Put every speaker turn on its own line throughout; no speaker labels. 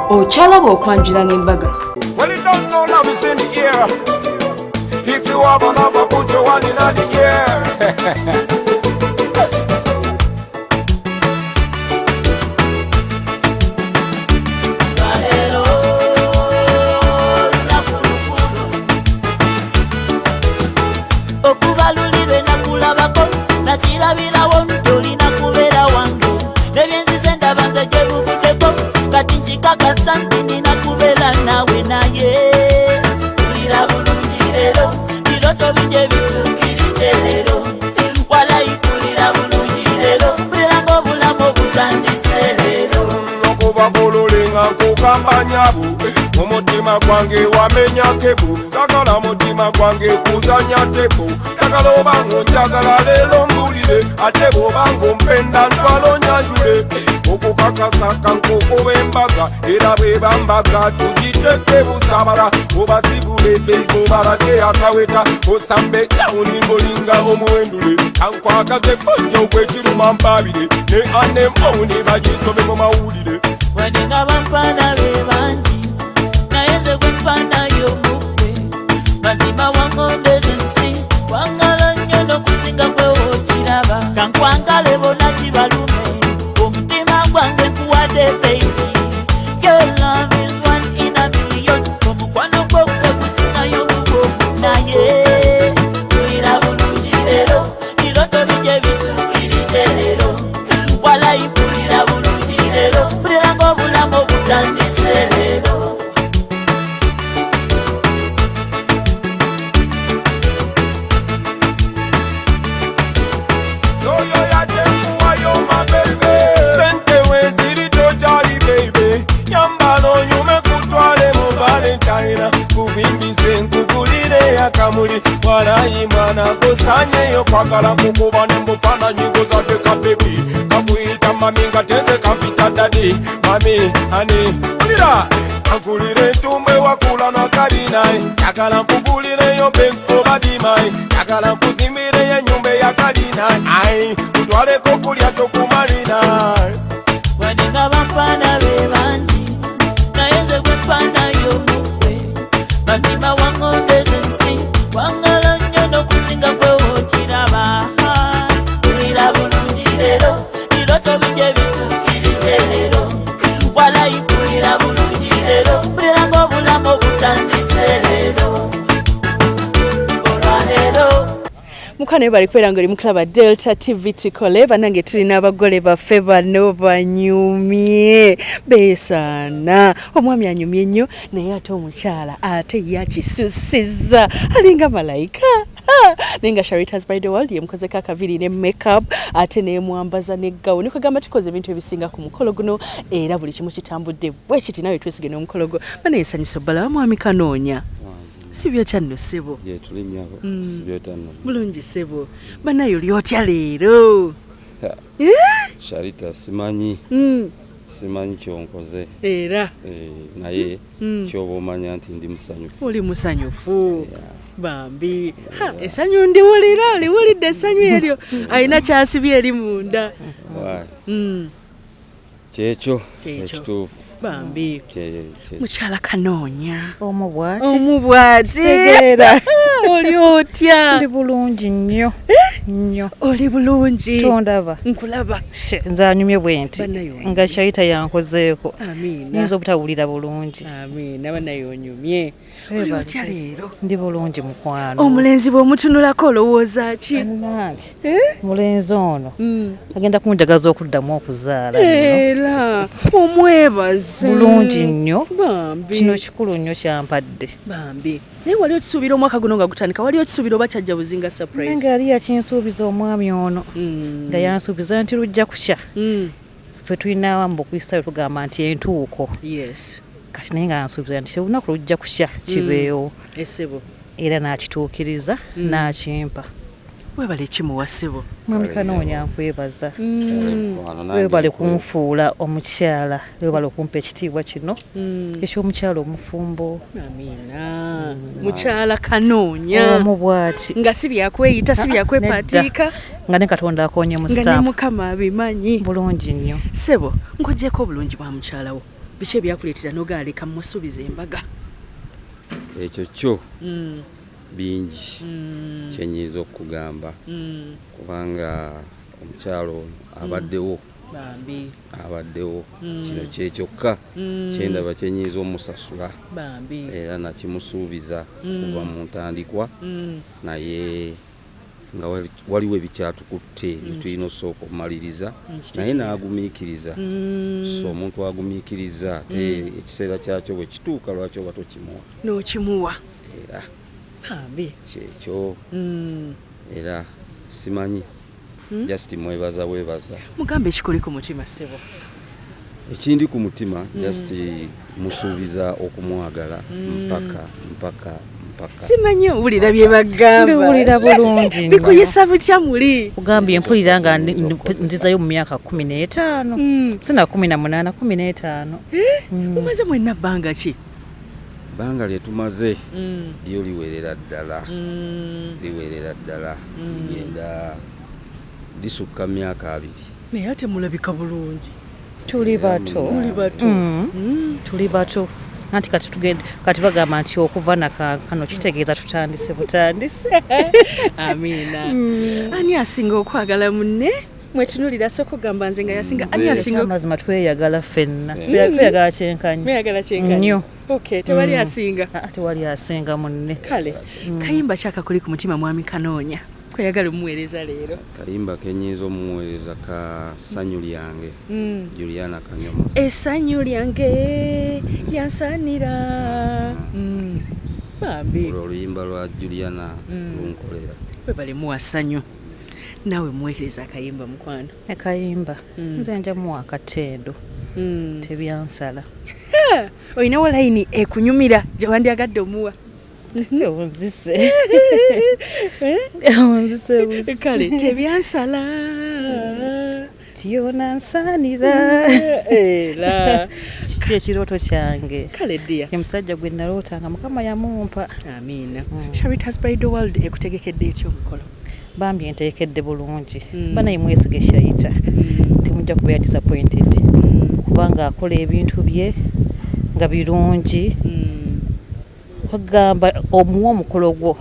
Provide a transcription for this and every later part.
Ochalaba okwanjula n'embaga.
Well, you don't know love is in the air. If you have a lover, put your one in the air. Kambanyabu omutima gwange wamenya kebu sagala mutima gwange kuzanya tepu sagala obango njagala lero mbulire ate bwobango mpenda ntwalo nyanjule okukakasa kankokoba embaga era bwebambaga tugiteke busabala obasigule beibobalage akaweta osambe yawuni ngolinga omuwendule kankwakaze kojja okwekiruma mpabire ne anemowuni bagisobe mu mawulire
Wanenga bampana bebanji nayenze gwempana y'omukwe mazima wangondeze nsi wangala nnyo n'okusinga kwewokiraba kankwangale bonna kibalume omutima gwange nkuwadde baby your love is one in a million omukwano gw'okwe gusingayo mubwomu naye tulira bulungi lero biroto bijje bituukirije lero walayipulira bulungi lero
Kamuli walayi mwana kusanyeyo kwagala kukuba nembufaananyi ngozadeka bebi kakuyita mami nga tenze kampita dadi mami ani ulira ankulire entumbe wakula nakalinayi yagala nkugulireyo Benz oba Dimai yagala nkuzimbireyo ennyumba eyakalinayi ayi kutwaleko kulya tokumalinayi
wanenga bampana bebanji nayenze gwempana y'omukwe mazima wangondeze nsi wangala nnyo n'okusinga kwewokiraba tulira bulungi lero biroto bijje bituukirije lero walayipulira bulungi lero mpulira ng'obulamu obutandise lero olwaleero
mukane bali kwera ngoli muklaba Delta TV tikole banange tulina abagole baffe bano banyumye besana omwami anyumye nnyo naye ate omukyala ate yakisusiza alinga malayika nenga Sharitas by the world yemukozeka akaviri ne makeup ate ne mwambaza ne gawo niko gamba tukoze ebintu ebisinga ku mukolo guno era buli kimu kitambudde bwe kiti nawe twesige n'omukolo gwo bane esanyuso bala mwami kanoonya sibyo channo sebo
ye tulinyabo sibyo tanno
bulungi sebo banayo lyotya leero
Sharita simanyi simanyi kyonkoze
era
naye kyoba omanya nti ndi musanyufu
oli musanyufu bambi esanyu ndiwulira liwulidde esanyu eryo alina kyasibye eri munda
kyekyo ekituufu
bambi mukyala kanoonya
omubwati
tegeera oli otya
ndi bulungi nnyo nnyo
oli bulungi
tondaba
nkulaba
nze anyumye bwenti nga Sharita yankozeeko
amiina
nza obutawulira bulungi
amiina banayo onyumye oli otya leero
ndi bulungi mukwano
omulenzi bw'omutunulako olowooza ki
mulenzi ono agenda kunjagaza okuddamu okuzaala
era omwebaze
bulungi nnyo
bambi
kino kikulu nnyo kyampadde
bambi naye wali okisuubira omwaka guno nga gutandika wali okisuubira oba kyajja buzinga surprise
nga yali yakinsuubiza omwami ono nga yansuubiza nti lujja kukya ffe tulina awamu okuyisa tugamba nti entuuko
yes
kati naye nga yansuubiza nti olunaku lujja kukya kibeewo
esebo
era n'akituukiriza n'akimpa
webale kimuwa ssebo
mwami kanoonya nkwebaza webale kunfuula omukyala webale okumpa ekitiibwa kino eky'omukyala omufumbo
amiina mukyala kanoonya
omubwati
nga si byakweyita si byakwepatiika
nga ne Katonda akonye mu
nga ne
stamp
Mukama abimanyi
bulungi nnyo
ssebo nkuggyeko obulungi bwa mukyala wo biki ebyakuleetera n'ogaleka musuubiza embaga?
Ekyo kyo bingi kyenyinza okugamba kubanga omukyalo abaddewo kino kyekyokka kyendaba kyenyinza omusasula era nakimusuubiza kuva mu ntandikwa naye nga waliwo ebikyatukutte bitulina osooka okumaliriza naye n'agumiikiriza so omuntu agumiikiriza ate ekiseera kyakyo bwe kituuka lwaki oba tokimuwa
n'okimuwa
era kyekyo era simanyi just mwebaza
mugambe ekikuli ku mutima ssebo.
Ekindi ku mutima just musuubiza okumwagala mpaka
simanyi owulira bye bagamba.
Mbiwulira bulungi
bikuyisa butya muli?
Kugambye mpulira nga nzizayo mu myaka 15 sina 18 15.
Mumaze mwenna bbanga ki?
Banga lyetumaze lyo liwerera ddala genda lisukka myaka 2.
Naye ate mulabika bulungi.
Tuli bato tuli bato anti kati bagamba nti okuva nakano kitegeeza butandise.
Amiina. Ani asinga okwagala munne? Mwetunulira so kugamba nze nga yasinga ani asinga?
Mazima tweyagala ffenna tweyagala kyenkanyi.
Mweyagala kyenkanyi nnyo. Okay, tewali asinga.
Tewali asinga munne.
Kale kayimba kyakakuli ku mutima mwami Kanoonya kweyagala omuweereza leero?
Kayimba kenyinza omuweereza ka ssanyu lyange Juliana Kanyomo.
Essanyu lyange lyansanira. Bambi
oluyimba lwa Juliana lunkolera.
Bwe balemu wassanyu nawe muweereza akayimba mukwano.
Akayimba nze njamuwa akatendo tebyansala.
Olinawo layini ekunyumira gye wandyagadde omuwa?
Onzise
kale tebyansala
tyona nsanira
era
kiki ekirooto kyange.
Kale ddiya
omusajja gwe nalootanga Mukama yamumpa.
Amiina. Charitas by the World ekutegekedde etyo omukolo?
Bambi enteekedde bulungi banaye mwesige shayita temujja kubeera disappointed kubanga akola ebintu bye nga birungi. Kugamba omuwa omukolo gwo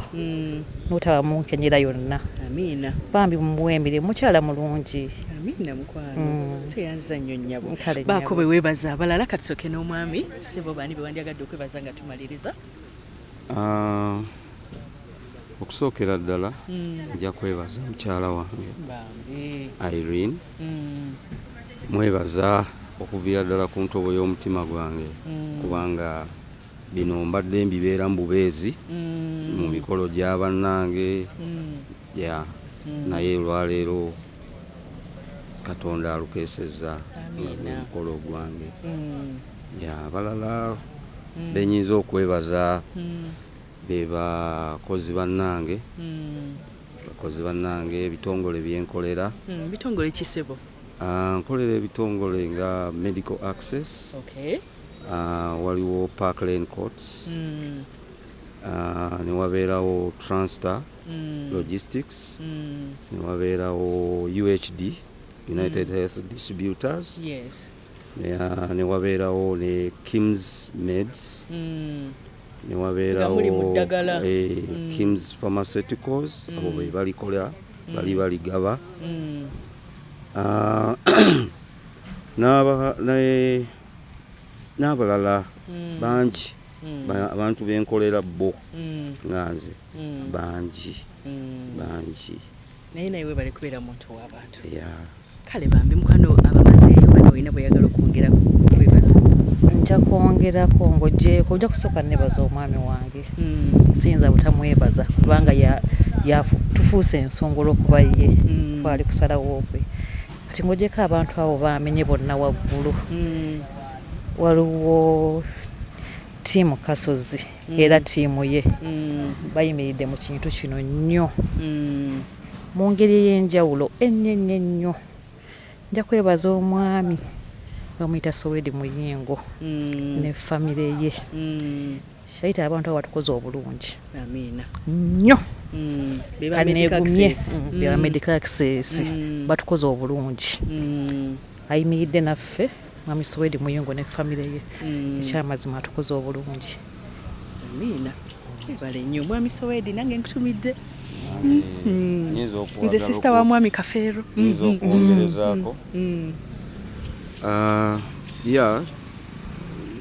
n'otaba munkenyera yonna.
Amiina.
Bambi mumuwe emirimu mukyala mulungi.
Amiina mukwano. Teyanza nnyo nnyabo. Baako bwe weebaza abalala katusooke n'omwami Ssebo baani be wandyagadde okwebaza nga tumaliriza?
Okusookera ddala nja kwebaza mukyala wange Irene. Mwebaza okuviira ddala ku ntobo y'omutima gwange kubanga bino mbadde mbibeera mu bubeezi mu mikolo gya bannange naye olwaleero Katonda alukeesezza omukolo gwange. Abalala benyinza okwebaza be bakozi bannange ebitongole byenkolera.
Bitongole ki Ssebo?
Nkolera ebitongole nga Medical Access. Waliwo Parkland Courts. Ne wabeerawo Transtar Logistics. Ne wabeerawo UHD United Health Distributors. Ne wabeerawo ne Kim's Meds. Ne wabeerawo Kim's Pharmaceuticals abo be balikola baligaba. N'abalala bangi abantu benkolera bo nga nze bangi.
Naye naye webale kubeera muntu w'abantu. Kale bambi mukwano abamazeeyo bano olina bweyagala okwongerako kwebaza?
Nja kwongerako ng'oggyeko nja kusooka nebaza omwami wange siyinza butamwebaza kubanga tufuuse ensongola okuba ye twali kusalawo gwe kati ng'oggyeko abantu abo bamenye bonna waggulu. Waliwo ttiimu Kasozi era ttiimu ye bayimiridde mu kintu kino nnyo mu ngeri ey'enjawulo ennyo. Nja kwebaza omwami bamuyita Sowedi Muyingo ne famire ye. Shayita abantu abo batukoze obulungi nnyo. Kaneegumye beba Medical Access batukoze obulungi. Ayimiridde naffe mwami Suwedi Muyungo ne famire ye ekyamazima atukoze obulungi.
Amina. Ebale nnyo mwami Suwedi nange nkutumidde. Nze sister wa mwami Kafeero.
Nzo kuongerezaako.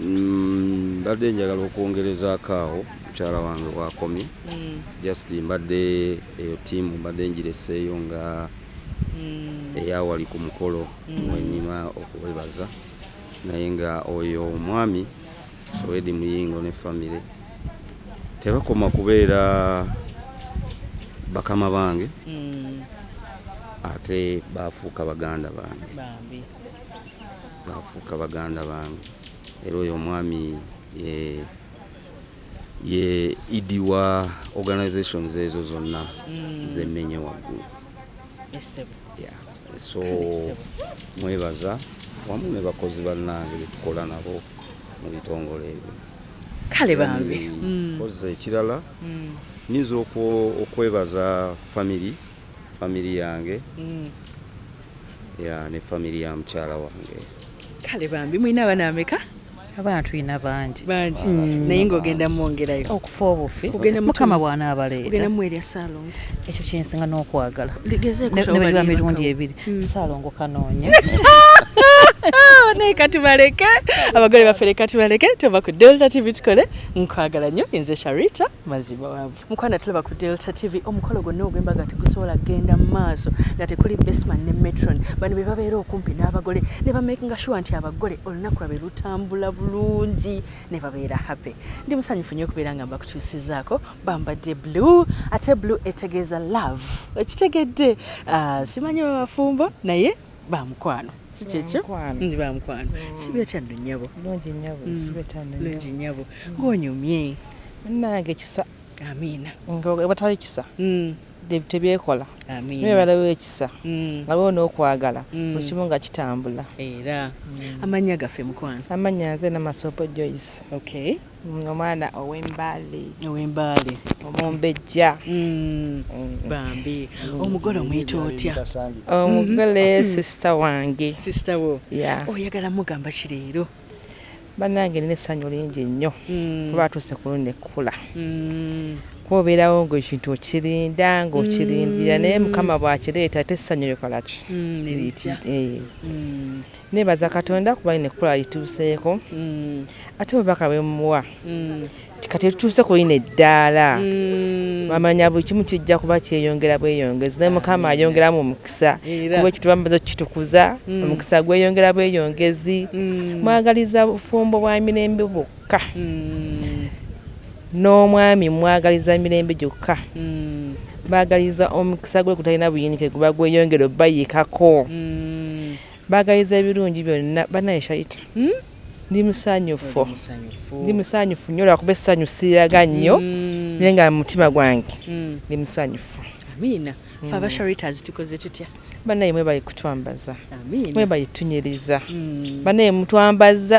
Mbadde njagala okwongerezaako awo mukyala wange wakomye. Just mbadde eyo ttiimu mbadde ngireseeyo nga eyawali ku mukolo mwenyima okuwebaza naye nga oyo omwami Suwedi Muyingo ne famire tebakoma kubeera bakama bange ate bafuuka baganda bange era oyo omwami ye idiwa organizations ezo zonna zemmenye waggulu. So mwebaza wamu ne bakozi bannange betukola nabo mu bitongole ebyo.
Kale bambi
koze ekirala nizo okwebaza family yange ne family ya mukyala wange.
Kale bambi mwina abaana ameka?
Abantu tulina bangi
naye ng'ogenda mwongerayo
okufa obufi mukama bwana abaleeta
ogenda mwerya Ssaalongo
ekyo kyensinga n'okwagala
ligezeeko
mirundi ebiri Ssaalongo kanoonya
naye katubaleke abagole baffe leka tubaleke tuva ku Delta TV tukole nkwagala nnyo nze Sharita Mazima wanvu mukwana tulaba ku Delta TV omukolo gwonna ogw'embaga tegusobola kgenda mu maaso nga tekuli Bestman ne Metron bano be babeera okumpi n'abagole ne bamakinga sure nti abagole olunaku lwabe lutambula bulungi ne babeera happy. Ndi musanyufu nnyo okubeera nga mbakutuusizaako bambadde blue ate blue etegeeza love ekitegedde simanyi babafumbo naye bamukwano si kyekyo ndi bamukwano si byotya nno nnyabo lungi nnyabo ng'onyumye
nange kisa
amiina
batali kisa tebyekola
amiina
balawo ekisa nga boona okwagala buli kimu nga kitambula
era amannya gaffe mukwano
amannya nze Namasopo Joyce omwana ow'embaale omumbejja
bambi omugole omuyita otya
omugole sisita wange
wo oyagala mugamba ki leero
bannange nina essanyu lingi nnyo kuba atuuse ku luno ekkula kuba obeerawo ng'ekintu okirinda ng'okirindira naye mukama bw'akireeta ate essanyu likolaki nebaza Katonda kuba lino ekkula lituuseeko ate obubaka bwe mumuwa kati lituuse ku lino eddaala bamanya buli kimu kijja kuba kyeyongera bweyongezi naye mukama ayongeramu omukisa kuba ekyo tubamaze okukitukuza omukisa gweyongera bweyongezi mwagaliza bufumbo bwa mirembe bwokka n'omwami mwagaliza mirembe gyokka baagaliza omukisa gwe kutalina buyinike guba gweyongera obayikako baagaliza ebirungi byonna banaye Sharita ndi musanyufu nnyo lwakuba essanyu siraga nnyo naye nga mu mutima gwange ndi musanyufu.
Amiina fe aba Sharitas tukoze tutya
banaye mwe bali kutwambaza mwe bali tunyiriza banaye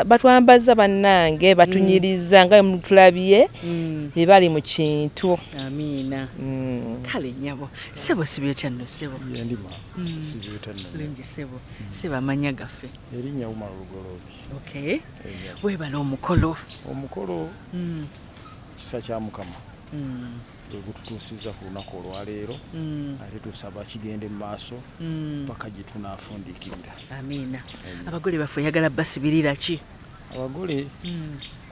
batwambaza bannange batunyiriza nga mutulabye bye bali mu kintu.
Amiina kale nnyabo sebo sibyotya nno sebo
yendima sibyotya nno
lungi sebo amanya gaffe
erinnya Umar Lugolobi
webala omukolo
kisa kya Mukama gututuusiza ku lunaku olwaleero ate tusaba kigende mu maaso paka gye tunaafundiikirira.
Amiina abagole baffe oyagala basibirira ki
abagole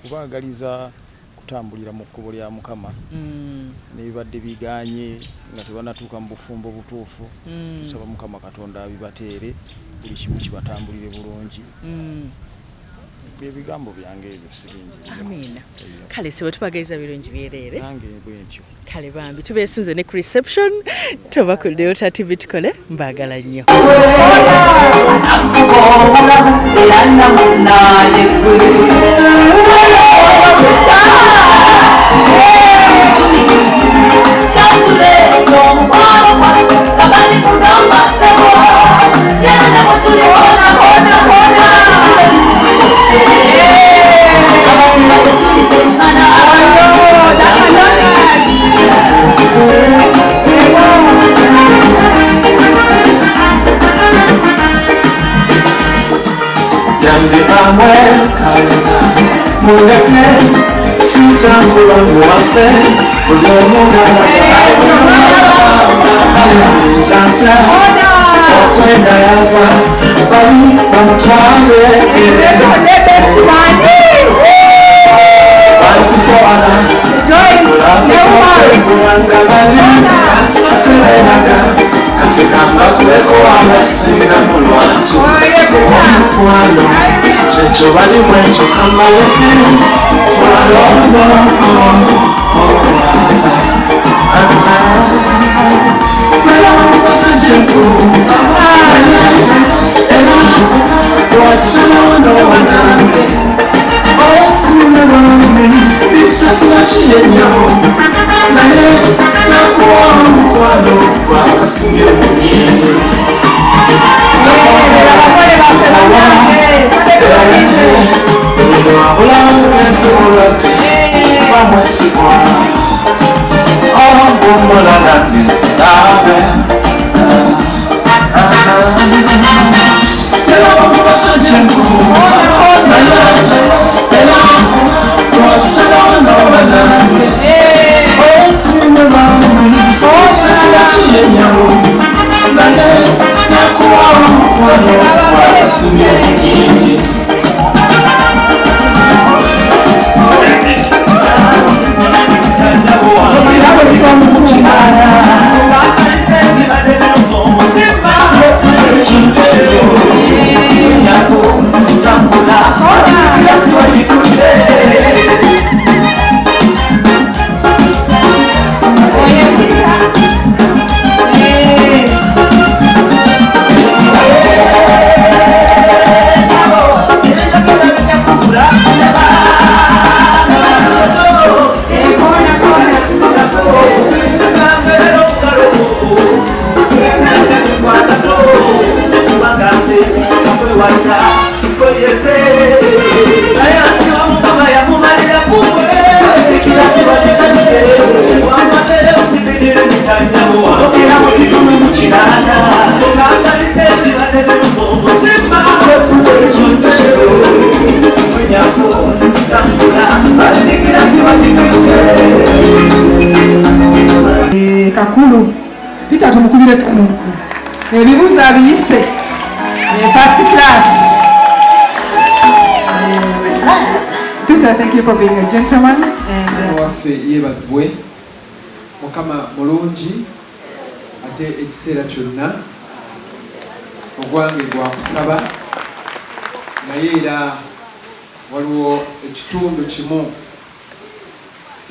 kubaagaliza kutambulira mu kkubo lya Mukama n'ebibadde biganye nga tebanatuuka mu bufumbo butuufu tusaba Mukama Katonda abibateere buli kimu kibatambulire bulungi. Ebigambo byange ebyo siringi.
Amiina kale sebo tubagaliza birungi byereere
nange bwentyo
kale bambi tubeesunze ne ku reception tuba ku Delta TV tukole mbaagala nnyo
Yange mundeke sintakula muwase ulyomugana zanja okwenyayaza bali bamutwale bansijoana ulamesokulanga bali asebenaga katikamba kuleko abasinga mulwantu omukwano kyekyo bali mwekyo kamaleke twalombo
Kakulu Peter tumukubire kumuku ebibuuzo abiyise first class. Peter, thank you for being a gentleman and
waffe yebazibwe mukama mulungi ate ekiseera kyonna ogwange gwa kusaba naye era waliwo ekitundu kimu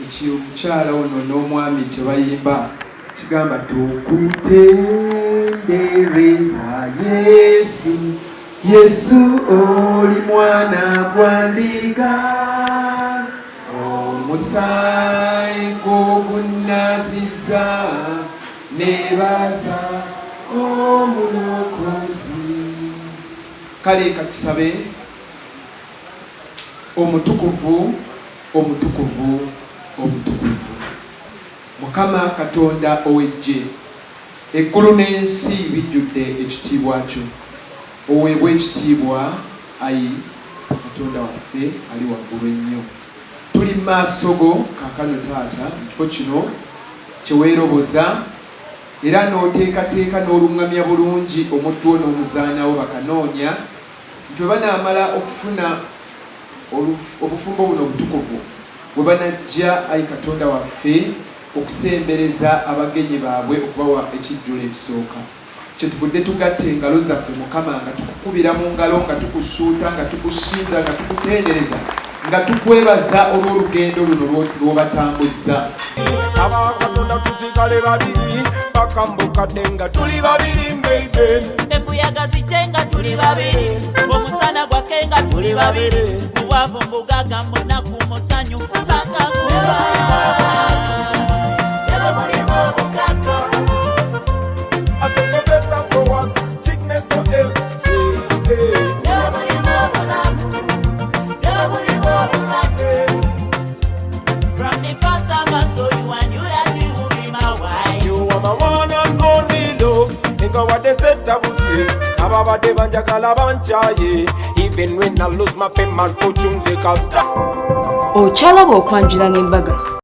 ekyomukyala ono n'omwami kye bayimba kigamba tukutendereza Yesu Yesu oli mwana gwandiga omusaayi gw'ogunnaziza nebaza omulokozi. Kale katusabe omutukuvu omutukuvu omutukuvu Mukama Katonda ow'eggye eggulu n'ensi bijjudde ekitiibwa kyo. Oweebwe ekitiibwa ayi Katonda waffe ali waggulu ennyo. Tuli mu maaso go kaakano taata mu kifo kino kye weeroboza era n'oteekateeka n'oluŋŋamya bulungi omuddu wo n'omuzaanawo bakanoonya nti bwe banaamala okufuna obufumbo buno obutukuvu bwe banajja ayi Katonda waffe okusembereza abagenyi baabwe okubawa ekijjulo ekisooka. Kyetuvudde tugatte engalo zaffe Mukama nga tukukubira mu ngalo nga tukusuuta nga tukusinza nga tukutendereza nga tukwebaza olw'olugendo luno lw'obatambuzza.
Abakatonda tusigale babiri bakambukadde nga tuli babiri mbeibe
embuyaga zite nga tuli babiri omusana gwake nga tuli babiri mubwavu mbugaga munaku musanyu bakakuba
ababadde banjagala banchaye even when I lose my fame and fortune they can't stop.
okyalaba okwanjula n'embaga